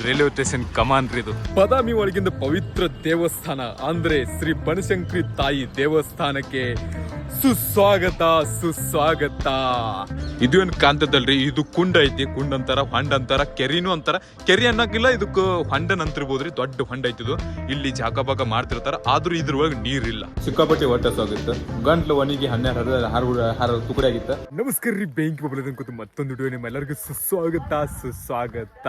Railway station ಕಮಾನ್ ರೀ ಇದು. ಬದಾಮಿ ಒಳಗಿಂದ ಪವಿತ್ರ ದೇವಸ್ಥಾನ ಅಂದ್ರೆ ಶ್ರೀ ಬನಶಂಕರಿ ತಾಯಿ ದೇವಸ್ಥಾನಕ್ಕೆ ಸುಸ್ವಾಗತ ಸುಸ್ವಾಗತ. ಇದು ಏನ್ ಕಾಂತದಲ್ರಿ, ಇದು ಕುಂಡ ಐತಿ. ಕುಂಡ ಅಂತಾರ, ಹೊಂಡ ಅಂತಾರ, ಕೆರಿನೂ ಅಂತಾರ. ಕೆರಿ ಅನ್ನಕ್ಕಿಲ್ಲ, ಇದಕ್ಕೆ ಹೊಂಡನ್ ಅಂತಿರ್ಬೋದ್ರಿ. ದೊಡ್ಡ ಹೊಂಡ ಐತಿದು. ಇಲ್ಲಿ ಜಾಗ ಭಾಗ ಮಾಡ್ತಿರ್ತಾರ, ಆದ್ರೂ ಇದ್ರೊಳಗೆ ನೀರಿಲ್ಲ. ಸಿಕ್ಕಾಪಟ್ಟೆ ಹೊಟ್ಟೆ ಸಾಗಿತ್ತು. ಗಂಟ್ಲು ಒಣಿಗೆ 12 ತುಕಡಿ ಆಗಿತ್ತ. ನಮಸ್ಕಾರ ರೀ, ಬೆಂಕಿ ಬಬ್ಬಲದಂತ ಮತ್ತೊಂದು ವಿಡಿಯೋ ನಿಮ್ಮೆಲ್ಲರಿಗೂ ಸುಸ್ವಾಗತ ಸುಸ್ವಾಗತ.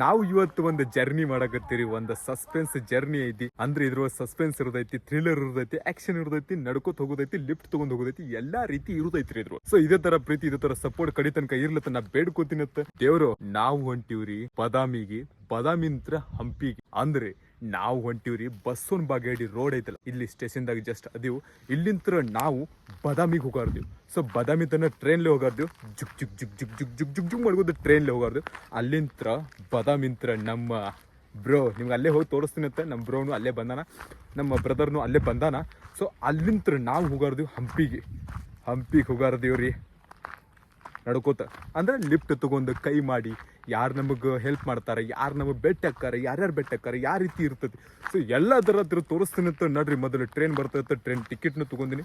ನಾವು ಇವತ್ತು ಒಂದು ಜರ್ನಿ ಮಾಡಕತ್ತೀರಿ. ಒಂದು ಸಸ್ಪೆನ್ಸ್ ಜರ್ನಿ ಐತಿ. ಅಂದ್ರೆ ಇದ್ರ ಸಸ್ಪೆನ್ಸ್ ಇರೋದೈತಿ, ಥ್ರಿಲ್ಲರ್ ಇರೋದೈತಿ, ಆಕ್ಷನ್ ಇರೋದೈತಿ, ನಡ್ಕೋತ ಹೋಗೋದೈತಿ, ಲಿಫ್ಟ್ ತಗೊಂಡ್ ಹೋಗೋದೈತಿ, ಎಲ್ಲಾ ರೀತಿ ಇರುದೈತ್ರಿ ಇದ್ರು. ಸೊ ಇದೇ ತರ ಪ್ರೀತಿ, ಇದೇ ತರ ಸಪೋರ್ಟ್ ಕಡಿ ತನಕ ಇರ್ಲತ್ತ ನಾ ಬೇಡ್ಕೋತೀನತ್ತ ದೇವ್ರು. ನಾವು ಹೊಂಟಿವ್ರಿ ಬದಾಮಿಗೆ, ಬದಾಮಿಂತ್ರ ಹಂಪಿಗೆ. ಅಂದ್ರೆ ನಾವು ಹೊಂಟಿವ್ರಿ ಬಸವನ್ ಬಾಗೇಡಿ ರೋಡ್ ಐತಲ್ಲ, ಇಲ್ಲಿ ಸ್ಟೇಷನ್ ದಾಗ ಜಸ್ಟ್ ಅದೀವು. ಇಲ್ಲಿಂತ್ರ ನಾವು ಬದಾಮಿಗೆ ಹೋಗಾರ್ದೇವು. ಸೊ ಬದಾಮಿ ತನ ಟ್ರೈನ್ಲಿ ಹೋಗಾರ್ದೇವು. ಜುಗ್ ಜುಗ್ ಜುಗ್ ಜುಗ್ ಜುಗ್ ಜುಗ್ ಜುಗ್ ಜುಗ್ ಮಾಡ್ಬೋದು ಟ್ರೈನ್ಲಿ ಹೋಗಾರ್ದೇವು. ಅಲ್ಲಿಂತ್ರ ಬದಾಮಿಂತ್ರ ನಮ್ಮ ಬ್ರೋ ನಿಮ್ಗೆ ಅಲ್ಲೇ ಹೋಗಿ ತೋರಿಸ್ತೀನಿ ಅಂತ. ನಮ್ಮ ಬ್ರೋನು ಅಲ್ಲೇ ಬಂದಾನ, ನಮ್ಮ ಬ್ರದರ್ನು ಅಲ್ಲೇ ಬಂದಾನ. ಸೊ ಅಲ್ಲಿಂತ್ರ ನಾವು ಹೋಗಾರ್ದೇವು ಹಂಪಿಗೆ ಹೋಗಾರ್ದೇವ್ರಿ ನಡ್ಕೋತ. ಅಂದ್ರೆ ಲಿಫ್ಟ್ ತಗೊಂಡು ಕೈ ಮಾಡಿ ಯಾರು ನಮಗೆ ಹೆಲ್ಪ್ ಮಾಡ್ತಾರೆ, ಯಾರು ನಮಗೆ ಬೆಟ್ ಹಾಕ್ತಾರೆ, ಯಾರ್ಯಾರು ಬೆಟ್ ಹಾಕ್ತಾರೆ, ಯಾವ ರೀತಿ ಇರ್ತದೆ. ಸೊ ಎಲ್ಲ ಥರ ತೋರಿಸ್ತೀನಿ ಅಂತ ನಡ್ರಿ. ಮೊದಲು ಟ್ರೈನ್ ಬರ್ತೈತೆ, ಟ್ರೈನ್ ಟಿಕೆಟ್ನು ತಗೋತೀನಿ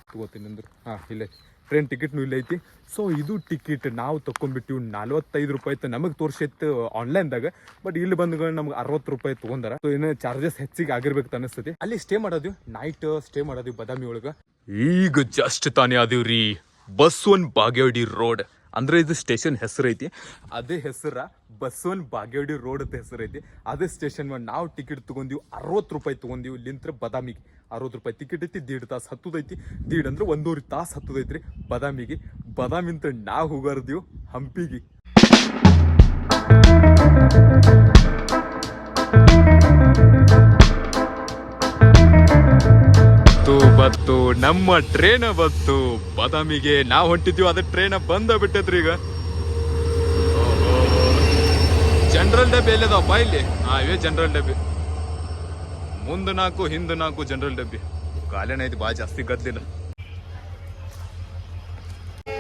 ಅಂದ್ರೆ ಇಲ್ಲೇ ಟ್ರೈನ್ ಟಿಕೆಟ್ನು ಇಲ್ಲ ಐತಿ. ಸೊ ಇದು ಟಿಕೆಟ್ ನಾವು ತಗೊಂಡ್ಬಿಟ್ಟಿವಿ 45 ರೂಪಾಯಿ ಇತ್ತು. ನಮಗೆ ತೋರಿಸಿತ್ತು ಆನ್ಲೈನ್ದಾಗ, ಬಟ್ ಇಲ್ಲಿ ಬಂದ ನಮ್ಗೆ 60 ರೂಪಾಯಿ ತಗೊಂಡಾರ. ಸೊ ಏನೋ ಚಾರ್ಜಸ್ ಹೆಚ್ಚಿಗೆ ಆಗಿರ್ಬೇಕು ಅನಿಸ್ತದೆ. ಅಲ್ಲಿ ಸ್ಟೇ ಮಾಡೋದು, ನೈಟ್ ಸ್ಟೇ ಮಾಡೋದು ಬದಾಮಿ ಒಳಗ. ಈಗ ಜಸ್ಟ್ ತಾನೇ ಅದೀವ್ರಿ ಬಸವನ್ ಬಾಗೇವಾಡಿ ರೋಡ್. ಅಂದ್ರೆ ಇದು ಸ್ಟೇಷನ್ ಹೆಸರು ಐತಿ, ಅದೇ ಹೆಸರ ಬಸವನ್ ಬಾಗೇವಾಡಿ ರೋಡ್ ಅಂತ ಹೆಸರು ಐತಿ. ಅದೇ ಸ್ಟೇಷನ್ ನಾವು ಟಿಕೆಟ್ ತಗೊಂಡಿವಿ 60 ರೂಪಾಯಿ ತಗೊಂಡಿವಿ. ಇಲ್ಲಿಂತ್ರ ಬದಾಮಿಗೆ 60 ರೂಪಾಯಿ ಟಿಕೆಟ್ ಐತಿ. 1.5 ತಾಸು ಹತ್ತದೈತಿ. 1.5 ಅಂದ್ರೆ 1.5 ತಾಸು ಹತ್ತದೈತ್ರಿ ಬದಾಮಿಗೆ. ಬದಾಮಿಂತ್ರ ನಾವು ಹೋಗಾರ್ದೀವಿ ಹಂಪಿಗೆ. ಬತ್ತು ನಮ್ಮ ಟ್ರೈನ್ ಬತ್ತು ಬದಾಮಿಗೆ. ನಾವು ಹೊಂಟಿದ್ವಿ, ಅದ ಟ್ರೈನ್ ಬಂದ ಬಿಟ್ಟೈತ್ರಿ. ಈಗ ಜನರಲ್ ಡಬ್ಬಿ ಎಲ್ಲದಾವಪ್ಪ ಇಲ್ಲಿ. ಇವೇ ಜನರಲ್ ಡಬ್ಬಿ, ಮುಂದೆ 4 ಹಿಂದೆ 4 ಜನರಲ್ ಡಬ್ಬಿ. ಕಾಲೇನ ಐತಿ, ಬಾ ಜಾಸ್ತಿ ಗದ್ಲಿಲ್ಲ.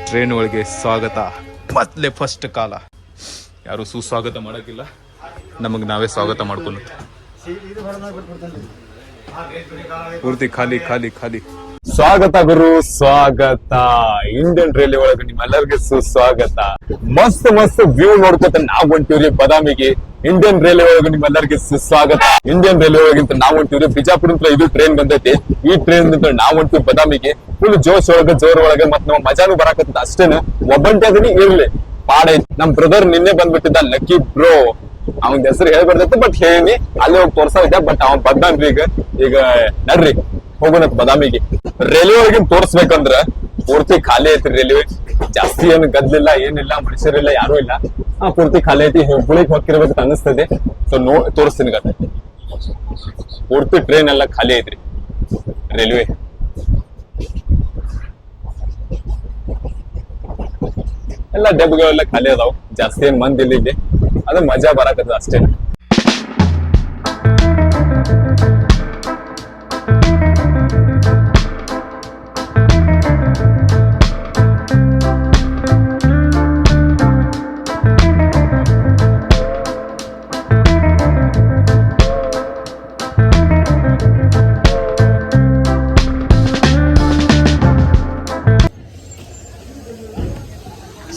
ಟ್ರೈನ್ ಒಳಗೆ ಸ್ವಾಗತ. ಮೊದ್ಲೇ ಫಸ್ಟ್ ಕಾಲ ಯಾರು ಸುಸ್ವಾಗತ ಮಾಡಕ್ಕಿಲ್ಲ, ನಮಗ್ ನಾವೇ ಸ್ವಾಗತ ಮಾಡ್ಕೊಂಡು. ಪೂರ್ತಿ ಖಾಲಿ ಖಾಲಿ ಖಾಲಿ. ಸ್ವಾಗತ ಗುರು, ಸ್ವಾಗತ. ಇಂಡಿಯನ್ ರೈಲ್ವೆ ಒಳಗೆ ನಿಮ್ಮೆಲ್ಲರಿಗೆ ಸುಸ್ವಾಗತ. ಮಸ್ತ್ ಮಸ್ತ್ ವ್ಯೂ ನೋಡ್ಕೊತ ನಾವ್ ಹೊಂಟಿವ್ರಿ ಬದಾಮಿಗೆ. ಇಂಡಿಯನ್ ರೈಲ್ವೆ ಒಳಗೆ ನಿಮ್ಮೆಲ್ಲರಿಗೆ ಸುಸ್ವಾಗತ. ಇಂಡಿಯನ್ ರೈಲ್ವೆ ಒಳಗಿಂತ ನಾವ್ ಹೊಂಟಿವ್ರಿ ಬಿಜಾಪುರ ಅಂತ. ಇದು ಟ್ರೈನ್ ಬಂದೈತಿ. ಈ ಟ್ರೈನ್ ನಾವ್ ಹೊಂಟಿವಿ ಬದಾಮಿಗೆ. ಫುಲ್ ಜೋಶ್ ಒಳಗೆ, ಜೋರ್ ಒಳಗೆ, ಮತ್ ನಮ್ಮ ಮಜಾನು ಬರಾಕತ್ತ. ಅಷ್ಟೇನ ಒಬ್ಬಂಟಿ ಅದೀನಿ, ಇರ್ಲಿ ಪಾಡೈತಿ. ನಮ್ ಬ್ರದರ್ ನಿನ್ನೆ ಬಂದ್ಬಿಟ್ಟಿದ್ದ, ಲಕ್ಕಿ ಬ್ರೋ. ಅವನ ಹೆಸರು ಹೇಳ್ಬಾರ್ದೈತಿ, ಬಟ್ ಹೇಳಿನಿ. ಅಲ್ಲಿ ಹೋಗಿ ತೋರ್ಸಾ, ಬಟ್ ಅವ್ನ್ ಬಂದಾನ್ರಿ. ಈಗ ನಡ್ರಿ ಹೋಗೋಣ ಬದಾಮಿಗೆ. ರೈಲ್ವೆ ಒಳಗಿನ್ ತೋರ್ಸ್ಬೇಕಂದ್ರ ಪೂರ್ತಿ ಖಾಲಿ ಐತ್ರಿ ರೈಲ್ವೆ. ಜಾಸ್ತಿ ಏನು ಗದ್ಲಿಲ್ಲ, ಏನಿಲ್ಲ, ಮನುಷ್ಯರಿಲ್ಲ, ಯಾರು ಇಲ್ಲ. ಪೂರ್ತಿ ಖಾಲಿ ಐತಿ. ಹುಬ್ಬಳ್ಳಿಗೆ ಹೋಗ್ತಿರ್ಬೇಕು ಅನಿಸ್ತದೆ. ಸೊ ತೋರಿಸ್ತೀನಿ ಗತ್ತ. ಪೂರ್ತಿ ಟ್ರೈನ್ ಎಲ್ಲ ಖಾಲಿ ಐತ್ರಿ ರೈಲ್ವೆ. ಎಲ್ಲ ಡಬ್ಗಳೆಲ್ಲ ಖಾಲಿ ಅದಾವ. ಜಾಸ್ತಿ ಏನ್ ಮಂದಿ ಇಲ್ಲಿ, ಅದು ಮಜಾ ಬರಾಕತ್ತದ ಅಷ್ಟೇ.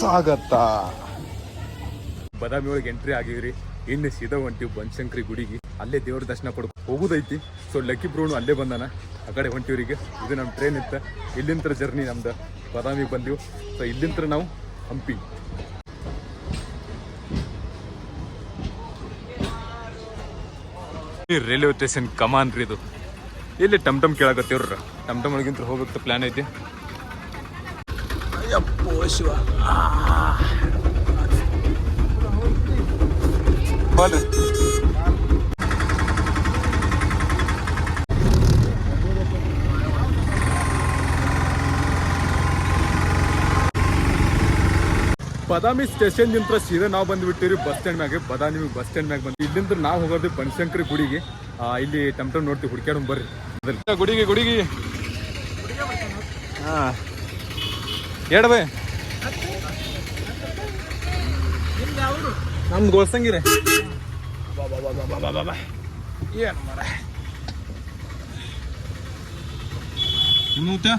ಸ್ವಾಗತ. ಬದಾಮಿ ಒಳಗೆ ಎಂಟ್ರಿ ಆಗಿವ್ರಿ. ಇನ್ನು ಸೀದಾ ಹೊಂಟಿವಿ ಬನಶಂಕರಿ ಗುಡಿಗೆ. ಅಲ್ಲೇ ದೇವ್ರ ದರ್ಶನ ಪಡ್ಕೊ ಹೋಗುದೈತಿ. ಸೊ ಲಕ್ಕಿ ಬ್ರೋನು ಅಲ್ಲೇ ಬಂದಾನ. ಆ ಕಡೆ ಹೊಂಟಿವ್ರಿಗೆ. ಇದು ನಮ್ಮ ಟ್ರೈನ್ ಇತ್ತ. ಇಲ್ಲಿಂತ್ರ ಜರ್ನಿ ನಮ್ದು ಬದಾಮಿಗೆ ಬಂದಿವಿ. ಸೊ ಇಲ್ಲಿಂತ್ರ ನಾವು ಹಂಪಿ. ರೈಲ್ವೆ ಸ್ಟೇಷನ್ ಕಮಾನ್ ರೀ ಇದು. ಇಲ್ಲಿ ಟಮ್ ಟಮ್ ಕೇಳಾಕತ್ತೇವ್ರ. ಟಮ್ ಟಮ್ ಒಳಗಿಂತ ಹೋಗ್ಬೇಕು ಪ್ಲಾನ್ ಐತಿ. ಅಯ್ಯಪ್ಪೋ ಶಿವ. ಬದಾಮಿ ಸ್ಟೇಷನ್ ನಿಂತ್ರ ಸೀದಾ ನಾವು ಬಂದ್ಬಿಟ್ಟಿರಿ ಬಸ್ ಸ್ಟ್ಯಾಂಡ್ ಮ್ಯಾಗೆ. ಬದಾಮಿ ಬಸ್ ಸ್ಟ್ಯಾಂಡ್ ಮ್ಯಾಗ ಬಂದು ಇಲ್ಲಿಂದ ನಾವು ಹೋಗೋದು ಬನಶಂಕರಿ ಗುಡಿಗೆ. ಇಲ್ಲಿ ಟಮ್ ಟಮ್ ನೋಡ್ತೀವಿ, ಹುಡ್ಕ್ಯಾಡ್ ಬರ್ರಿ ಗುಡಿಗೆ. ಎಡ ಬೈ ನಮ್ದು ಗೋಳ್ಸಂಗಿರಿ. ಏನು ಮಾಡ ಮತ್ತೆ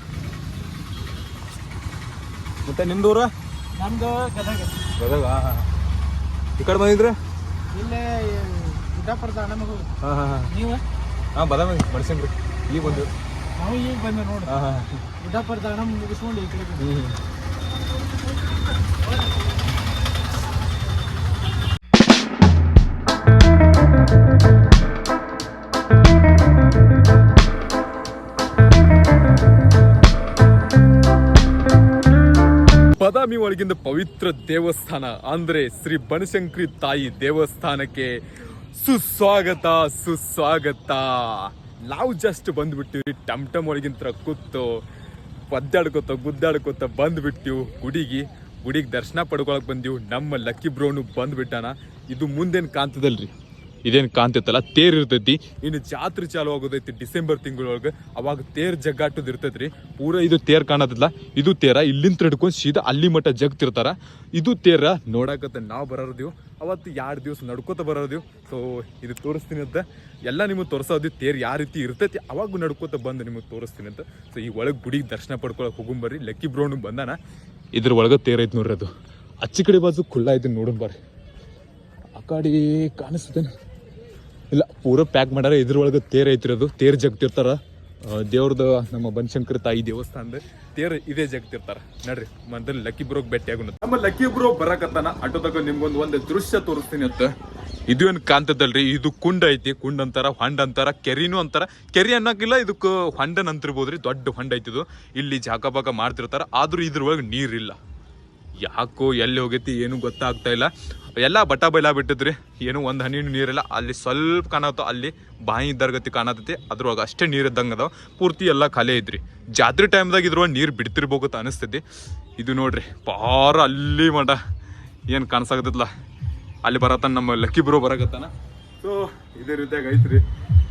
ಮತ್ತೆ ನಿಮ್ದೂರ? ನಮ್ದು ಗದಗ. ಗದಗ. ಈ ಕಡೆ ಬಂದಿದ್ರೆ ಇಲ್ಲೇ ಗುಡ್ಡಾಪುರದ ನಮಗೂ. ಹಾಂ ನೀವು? ಬದಾಮಿ ಮಡ್ಸಂಗ್ರಿ ಈಗ ಬಂದು ನಾವು ಈಗ ಬಂದೆ ನೋಡಿ. ಗುಡ್ಡಾಪುರದ ಹಣ ಮುಗಿಸ್ಕೊಂಡು ಈ ಕಡೆ ಬಂದ್ವಿ. ಬದಾಮಿ ಒಳಗಿಂದ ಪವಿತ್ರ ದೇವಸ್ಥಾನ ಅಂದ್ರೆ ಶ್ರೀ ಬನಶಂಕರಿ ತಾಯಿ ದೇವಸ್ಥಾನಕ್ಕೆ ಸುಸ್ವಾಗತ ಸುಸ್ವಾಗತ. ನಾವು ಜಸ್ಟ್ ಬಂದ್ಬಿಟ್ಟಿವಿ ಟಮ್ ಟಮ್ ಒಳಗಿಂತ ಕೂತು ಒದ್ದಾಡ್ಕೋತ ಗುದ್ದಾಡ್ಕೋತ ಬಂದ್ಬಿಟ್ಟಿವು ಗುಡಿಗೆ ದರ್ಶನ ಪಡ್ಕೊಳಕ್ ಬಂದಿವು. ನಮ್ಮ ಲಕ್ಕಿ ಬ್ರೋನು ಬಂದ್ಬಿಟ್ಟಾನ. ಇದು ಮುಂದೇನು ಕಾಣ್ತದಲ್ರಿ, ಇದೇನು ಕಾಣ್ತೈತಲ್ಲ ತೇರ್ ಇರ್ತೈತಿ. ಇನ್ನು ಜಾತ್ರೆ ಚಾಲು ಆಗೋದೈತಿ ಡಿಸೆಂಬರ್ ತಿಂಗಳೊಳಗೆ. ಅವಾಗ ತೇರ್ ಜಗ್ಗಾಟೋದು ಇರ್ತೈತ್ರಿ. ಪೂರ ಇದು ತೇರ್ ಕಾಣತಲ್ಲ, ಇದು ತೇರ ಇಲ್ಲಿಂದ ಹಿಡ್ಕೊಂಡು ಸೀದಾ ಅಲ್ಲಿ ಮಟ್ಟ ಜಗ್ತಿರ್ತಾರ. ಇದು ತೇರ ನೋಡಕತ್ತ ನಾವು ಬರೋದಿವು. ಅವತ್ತು 2 ದಿವಸ ನಡ್ಕೋತ ಬರೋದಿವು. ಸೊ ಇದು ತೋರಿಸ್ತೀನಿ ಅಂತ ಎಲ್ಲ ನಿಮಗೆ ತೋರಿಸೋದು. ತೇರ್ ಯಾವ ರೀತಿ ಇರ್ತೈತಿ ಅವಾಗ ನಡ್ಕೋತ ಬಂದು ನಿಮಗೆ ತೋರಿಸ್ತೀನಿ ಅಂತ. ಸೊ ಈ ಒಳಗೆ ಗುಡಿಗೆ ದರ್ಶನ ಪಡ್ಕೊಳಕ್ ಹೋಗುಂಬರ್ರಿ. ಲಕ್ಕಿ ಬ್ರೋನು ಬಂದಾನ. ಇದ್ರ ಒಳಗೆ ತೇರ್ ಐತಿ ನೋಡ್ರಿ. ಅದು ಅಚ್ಚಿ ಕಡೆ ಬಾಜು ಖುಲ್ಲ ಐತಿ ನೋಡೋಣ ಬರ್ರಿ. ಆ ಕಡೆ ಕಾಣಿಸ್ತೇನೆ ಇಲ್ಲ, ಪೂರ ಪ್ಯಾಕ್ ಮಾಡ್ಯಾರ. ಇದ್ರೊಳಗೆ ತೇರ್ ಐತಿರೋದು. ತೇರ್ ಜಗ್ತಿರ್ತಾರ. ದೇವ್ರದ್ದು ನಮ್ಮ ಬನಶಂಕರಿ ತಾಯಿ ದೇವಸ್ಥಾನದ ತೇರ್ ಇದೇ ಜಗ್ತಿರ್ತಾರ. ನಡ್ರಿ ಮೊದಲು ಲಕ್ಕಿ ಬ್ರೋಗ್ ಭೇಟಿ ಆಗೋಣ. ನಮ್ಮ ಲಕ್ಕಿ ಬ್ರೋ ಬರಕತ್ತಾನ. ಆಟೋದಾಗ ನಿಮ್ಗೊಂದು ದೃಶ್ಯ ತೋರಿಸ್ತೀನಿ ಅಂತ. ಇದು ಏನು ಕಾಣ್ತದಲ್ರಿ, ಇದು ಕುಂಡ ಐತಿ. ಕುಂಡ್ ಅಂತಾರ, ಹೊಂಡ ಅಂತಾರ, ಕೆರಿನೂ ಅಂತಾರ. ಕೆರಿ ಅನ್ನೋಕ್ಕಿಲ್ಲ, ಇದಕ್ಕೆ ಹೊಂಡನ್ ಅಂತಿರ್ಬೋದ್ರಿ. ದೊಡ್ಡ ಹೊಂಡ ಐತಿದು. ಇಲ್ಲಿ ಜಾಕ ಮಾಡ್ತಿರ್ತಾರ. ಆದ್ರೂ ಇದ್ರೊಳಗೆ ನೀರಿಲ್ಲ. ಯಾಕೋ ಎಲ್ಲಿ ಹೋಗೈತಿ ಏನು ಗೊತ್ತಾಗ್ತಾ ಇಲ್ಲ. ಎಲ್ಲ ಬಟ್ಟ ಬೈಲಾ ಬಿಟ್ಟಿದ್ರಿ. ಏನು ಒಂದು ಹನಿನೂ ನೀರಿಲ್ಲ. ಅಲ್ಲಿ ಸ್ವಲ್ಪ ಕಾಣತ್ತ, ಅಲ್ಲಿ ಬಾಯಿ ಇದ್ದಾರ್ಗತಿ ಕಾಣತೈತಿ. ಅದ್ರೊಳಗೆ ಅಷ್ಟೇ ನೀರು ಇದ್ದಂಗೆ ಅದಾವ. ಪೂರ್ತಿ ಎಲ್ಲ ಖಾಲಿ ಐತ್ರಿ. ಜಾತ್ರೆ ಟೈಮ್ದಾಗ ಇದ್ರೊಳಗೆ ನೀರು ಬಿಡ್ತಿರ್ಬೋಗತ್ತ ಅನಿಸ್ತೈತಿ. ಇದು ನೋಡ್ರಿ ಪಾರ ಅಲ್ಲಿ ಮಠ ಏನು ಕಾಣಿಸಾಕತ್ತಲ್ಲ. ಅಲ್ಲಿ ಬರತ್ತಾನ ನಮ್ಮ ಲಕ್ಕಿ ಬ್ರೋ ಬರಕತ್ತಾನ. ಸೊ ಇದೇ ರೀತಿಯಾಗಿ ಐತ್ರಿ.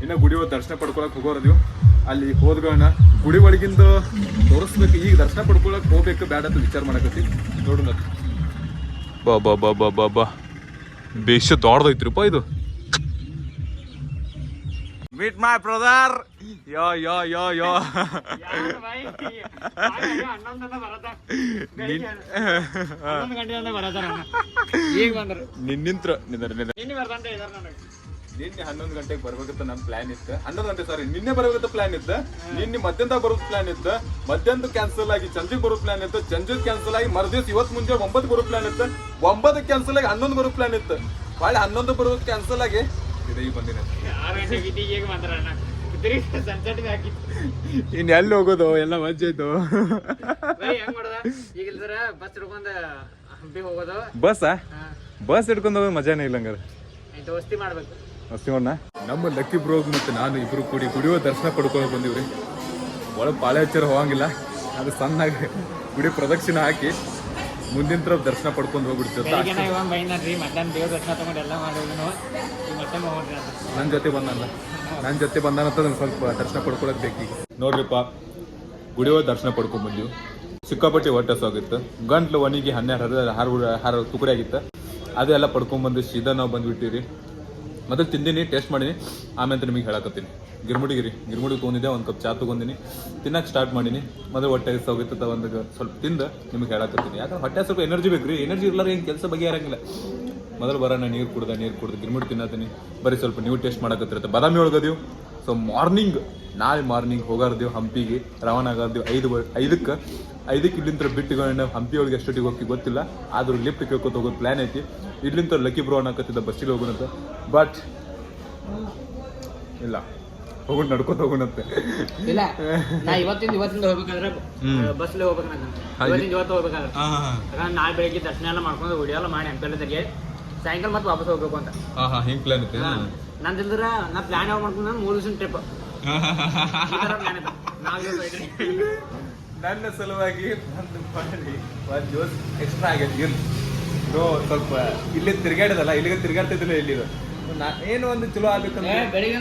ಇನ್ನು ಗುಡಿ ಒಳಗೆ ದರ್ಶನ ಪಡ್ಕೊಳಕ್ ಹೋಗೋರದೀವು. ಅಲ್ಲಿ ಹೋದ್ಗಳನ್ನ ಗುಡಿ ಒಳಗಿಂದ ತೋರಿಸ್ಬೇಕು. ಈಗ ದರ್ಶನ ಪಡ್ಕೊಳಕ್ ಹೋಗ್ಬೇಕು ಬ್ಯಾಡ ಅಂತ ವಿಚಾರ ಮಾಡಕತ್ತಿ. ನೋಡೋಣ. ಬಾ ಬಾ ಬಾ ಬಾ ಬಾ ಬಾ ಬೇಷ ದೊಡ್ಡದೈತ್ರಿಪ್ಪ ಇದು. Meet my brother. ಯೋ ಯೋ ಯೋ ಯೋ ನಿನ್ನಿಂತ್ರ ನಿನ್ನೆ 11 ಗಂಟೆಗೆ ಬರ್ಬೇಕಂತ ನನ್ನ ಪ್ಲಾನ್ ಇತ್ತು. 11 ಗಂಟೆ ಸಾರಿ ನಿನ್ನೆ ಬರ್ಬೇಕಂತ ಪ್ಲಾನ್ ಇತ್ತು. ನಿನ್ನೆ ಮಧ್ಯಾಹ್ನ ಬರೋದು ಪ್ಲಾನ್ ಇತ್ತು. ಮಧ್ಯಾಹ್ನ ಕ್ಯಾನ್ಸಲ್ ಆಗಿ ಸಂಜೆಗೆ ಬರೋ ಪ್ಲಾನ್ ಇತ್ತು. ಸಂಜೆ ಕ್ಯಾನ್ಸಲ್ ಆಗಿ ಮರುದಿವ್ಸ ಇವತ್ತು ಮುಂಜಾನೆ 9 ಬರೋ ಪ್ಲಾನ್ ಇತ್ತು. 9 ಕ್ಯಾನ್ಸಲ್ ಆಗಿ 11 ಬರೋ ಪ್ಲಾನ್ ಇತ್ತು. ಹೊಳ್ಳಿ 11 ಬರೋದು ಕ್ಯಾನ್ಸಲ್ ಆಗಿ ಈಗ ಬಂದಿನ. ಇನ್ ಎಲ್ಲಿ ಹೋಗೋದು ಎಲ್ಲ ಮಜ್ಜೆ ಆಯ್ತು. ಬಸ್ ಹಿಡ್ಕೊಂಡು ಹೋಗೋದು ಮಜಾನೇ ಇಲ್ಲ ಹಂಗಾರೆ. ದೋಸ್ತಿ ಮಾಡ್ಬೇಕು. ನಮ್ಮ ಲಕ್ಕಿ ಬ್ರೋಗ್ ಮತ್ತೆ ನಾನು ಇಬ್ರು ಕೂಡಿ ಗುಡಿಯೋ ದರ್ಶನ ಪಡ್ಕೊಂಡು ಬಂದಿವ್ರಿ. ಒಳಗೆ ಪಾಳೆ ಹಚ್ಚಾರ ಹೋಗಂಗಿಲ್ಲ. ಅದು ಸಣ್ಣಾಗಿ ಗುಡಿ ಪ್ರದಕ್ಷಿಣೆ ಹಾಕಿ ಮುಂದಿನ ತರ ದರ್ಶನ ಪಡ್ಕೊಂಡು ಹೋಗ್ಬಿಡ್ತೀವಿ. ನನ್ನ ಜೊತೆ ಬಂದಾನಂತ ಸ್ವಲ್ಪ ದರ್ಶನ ಪಡ್ಕೊಳಕ್ ಬೇಕೀಗ. ನೋಡ್ರಿಪ್ಪ ಗುಡಿಯೋ ದರ್ಶನ ಪಡ್ಕೊಂಡ್ ಬಂದಿವಿ. ಸಿಕ್ಕಾಪಟ್ಟಿ ಹೊಟ್ಟೆಸಾಗಿತ್ತು. ಗಂಟ್ಲು ಒಣಿಗೆ 12 ತುಕಡಿ ಆಗಿತ್ತು. ಅದೆಲ್ಲ ಪಡ್ಕೊಂಡ್ಬಂದು ಸೀದಾ ನಾವು ಬಂದ್ಬಿಟ್ಟಿರಿ. ಮೊದಲು ತಿಂದಿನಿ, ಟೇಸ್ಟ್ ಮಾಡೀನಿ, ಆಮೇಲೆ ನಿಮಗೆ ಹೇಳಕತ್ತೀನಿ. ಗಿರ್ಮುಡಿಗೆ ತೊಗೊಂಡಿದ್ದೆ. ಒಂದು ಕಪ್ ಚಾ ತೊಗೊಂಡಿನಿ, ತಿನ್ನಕ್ಕೆ ಸ್ಟಾರ್ಟ್ ಮಾಡೀನಿ. ಮೊದಲು ಹೊಟ್ಟೆ ಹೋಗಿತ್ತ ಒಂದು ಸ್ವಲ್ಪ ತಿಂದು ನಿಮಗೆ ಹೇಳಕತ್ತೀನಿ. ಯಾಕಂದ್ರೆ ಹೊಟ್ಟೆ ಸ್ವಲ್ಪ ಎನರ್ಜಿ ಬೇಕು ರೀ. ಎನರ್ಜಿ ಇರ್ಲಾರ ಏನು ಕೆಲಸ ಬಗೆಹರಂಗಿಲ್ಲ. ಮೊದಲು ಬರೋಣ ನೀರು ಕುಡ್ದು ಗಿರ್ಮುಡಿ ತಿನ್ನತ್ತೀನಿ. ಬರೀ ಸ್ವಲ್ಪ ನೀವು ಟೇಸ್ಟ್ ಮಾಡಕತ್ತಿರುತ್ತೆ. ಬಾದಾಮಿ ಒಳಗದೀವಿ. ಸೊ ನಾಳೆ ಮಾರ್ನಿಂಗ್ ಹೋಗಾರ್ದೀವಿ ಹಂಪಿಗೆ. ರವಾನ ಆಗರ್ದೀವಿ 5ಕ್ಕೆ ಇಲ್ಲಿಂದ ಬಿಟ್ಟುಗಳನ್ನ ಹಂಪಿ ಒಳಗೆ ಎಷ್ಟೊಟ್ಟಿಗೆ ಹೋಗಿ ಗೊತ್ತಿಲ್ಲ. ಆದ್ರೂ ಲಿಫ್ಟ್ ಕೇಳ್ಕೊತ ಹೋಗೋದು ಪ್ಲಾನ್ ಐತಿ. ಇಲ್ಲಿಂದ ಲಕ್ಕಿ ಬ್ರೋ ಅನ್ನಕತ್ತಿದ್ದ ಬಸ್ಸಿಗೆ ಹೋಗೋಣಂತ. ಬಟ್ ಇಲ್ಲ, ಹೋಗೋಣ ನಡ್ಕೊತ ಹೋಗೋಣಂತೆ. ಇಲ್ಲ ನಾ ಇವತ್ತಿಂದ ಹೋಗ್ಬೇಕಾದ್ರೆ ಬಸ್ಲಿ ಇವತ್ತು ಹೋಗ್ಬೇಕಾದ್ರೆ ನಾಳೆ ಬೆಳಿಗ್ಗೆ ದರ್ಶನ ಎಲ್ಲ ಮಾಡ್ಕೊಂಡು ವಿಡಿಯೋ ಎಲ್ಲ ಮಾಡಿ ಹಂಪಿ ಸಾಯಂಕಾಲ ಮತ್ತೆ ವಾಪಸ್ ಹೋಗ್ಬೇಕು ಅಂತ. ಹಿಂಗ್ ಪ್ಲಾನ್ ಐತಿ. ನಂದಿಲ್ದ್ರ ನಾ ಪ್ಲಾನ್ ಯಾವಾಗ ಮಾಡ್ಕೊಂಡು 3 ದಿವಸ ಟ್ರಿಪ್ ನನ್ನ ಸಲುವಾಗಿ ಒಂದು ದಿವಸ ಎಕ್ಸ್ಟ್ರಾ ಆಗೈತಿ. ಸ್ವಲ್ಪ ಇಲ್ಲಿ ತಿರ್ಗಾಡಿದಲ್ಲ, ಇಲ್ಲಿಗೆ ತಿರ್ಗಾಡ್ತಿದ್ದಿಲ್ಲ. ಇಲ್ಲಿದು ಏನು ಒಂದು ಚಲೋ ಆಗ್ಬೇಕಂತ ಬೆಳಿಗ್ಗೆ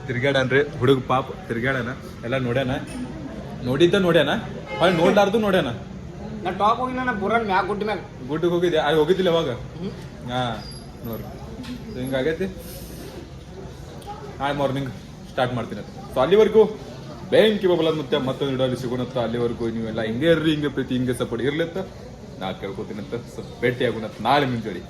ತಿರ್ಗಾಡನ್ರಿ ಹುಡುಗ ಪಾಪ ತಿರ್ಗಾಡನ ಎಲ್ಲ ನೋಡ್ಯಾನ. ನೋಡ್ಯಾನ ಹೊಳ್ ನೋಡ್ಲಾರ್ದು ನೋಡ್ಯಾನ. ನಾ ಟಾಪ್ ಹೋಗಿ ನಾನು ಬುರನ್ ಮ್ಯಾಗ ಗುಡ್ಡ ಮ್ಯಾಗ ಗುಡ್ಡಕ್ಕೆ ಹೋಗಿದ್ದೆ ಅಲ್ಲಿ ಹೋಗಿದ್ದಿಲ್ಲ ಅವಾಗ ಹಾ ನೋಡ್ರಿ ಹಿಂಗಾಗೈತಿ ನಾಳೆ ಮಾರ್ನಿಂಗ್ ಸ್ಟಾರ್ಟ್ ಮಾಡ್ತೀನಿ ಸೊ ಅಲ್ಲಿವರೆಗೂ ಬೆಂಕಿ ಬಬಲ ಮತ್ತೆ ಮತ್ತೊಂದು ವಿಡಿಯೋಲಿ ಸಿಗೋಣತ್ತ ಅಲ್ಲಿವರೆಗೂ ನೀವೆಲ್ಲ ಹಿಂಗೆ ಇರ್ರಿ ಹಿಂಗೆ ಪ್ರೀತಿ ಹಿಂಗೆ ಸಪೋರ್ಟ್ ಇರ್ಲತ್ತ ನಾ ಕೇಳ್ಕೊತೀನಂತ ಸೊ ಭೇಟಿ ಆಗೋಣ ನಾಳೆ ಮುಂಜಾನೆ